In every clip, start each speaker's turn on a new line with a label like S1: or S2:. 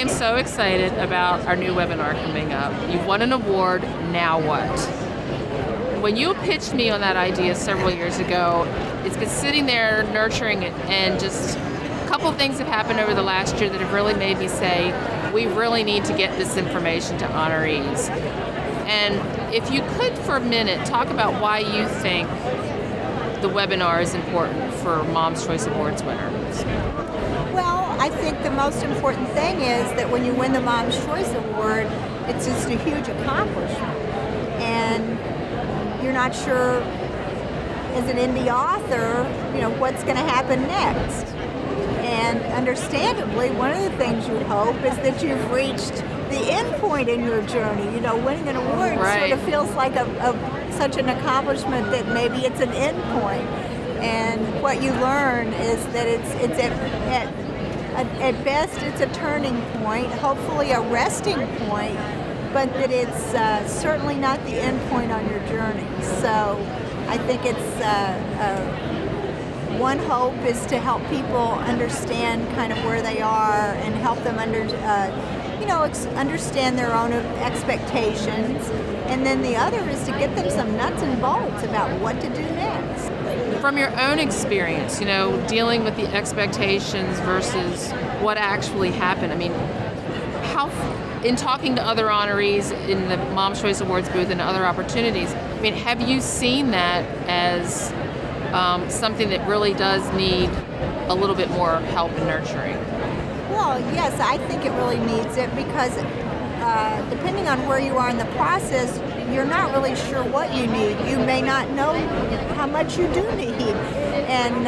S1: am so excited about our new webinar coming up. You've won an award, now what? When you pitched me on that idea several years ago, it's been sitting there nurturing it, and just a couple things have happened over the last year that have really made me say, we really need to get this information to honorees. And if you could for a minute talk about why you think the webinar is important for Mom's Choice Awards winners.
S2: Well, I think the most important thing is that when you win the Mom's Choice Award, it's just a huge accomplishment. And you're not sure, as an indie author, what's going to happen next. And understandably, one of the things you hope is that you've reached the end point in your journey. Winning an award sort of feels like such an accomplishment that maybe it's an end point. And what you learn is that it's at best it's a turning point, hopefully a resting point, but that it's certainly not the end point on your journey. So I think it's one hope is to help people understand kind of where they are and help them understand their own expectations. And then the other is to get them some nuts and bolts about what to do next.
S1: From your own experience, dealing with the expectations versus what actually happened, how, in talking to other honorees in the Mom's Choice Awards booth and other opportunities, have you seen that as something that really does need a little bit more help and nurturing?
S2: Well, yes, I think it really needs it because depending on where you are in the process, you're not really sure what you need. You may not know how much you do need. And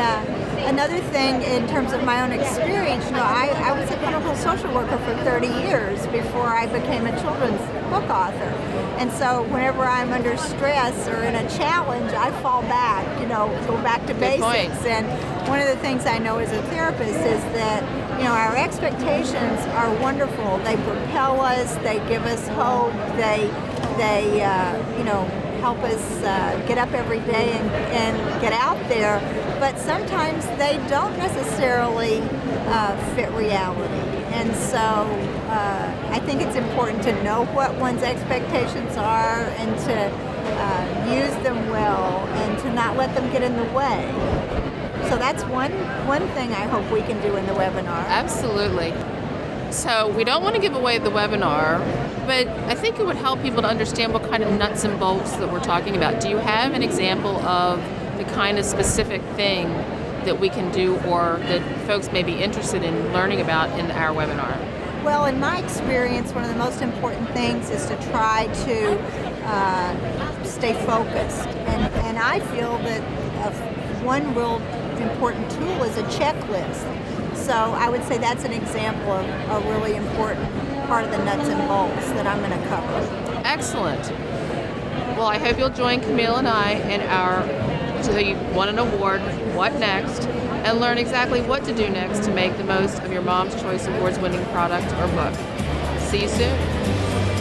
S2: another thing in terms of my own experience, I was a clinical social worker for 30 years before I became a children's book author. And so whenever I'm under stress or in a challenge, I fall back, go back to basics. And one of the things I know as a therapist is that, our expectations are wonderful. They propel us, they give us hope, they help us get up every day and get out there, but sometimes they don't necessarily fit reality. And so I think it's important to know what one's expectations are and to use them well and to not let them get in the way. So that's one thing I hope we can do in the webinar.
S1: Absolutely. So we don't want to give away the webinar, but I think it would help people to understand what kind of nuts and bolts that we're talking about. Do you have an example of the kind of specific thing that we can do or that folks may be interested in learning about in our webinar?
S2: Well, in my experience, one of the most important things is to try to stay focused. And I feel that one real important tool is a checklist. So I would say that's an example of a really important part of the nuts and bolts that I'm going to cover.
S1: Excellent. Well, I hope you'll join Camille and I in so you won an award, What Next, and learn exactly what to do next to make the most of your Mom's Choice Awards winning product or book. See you soon.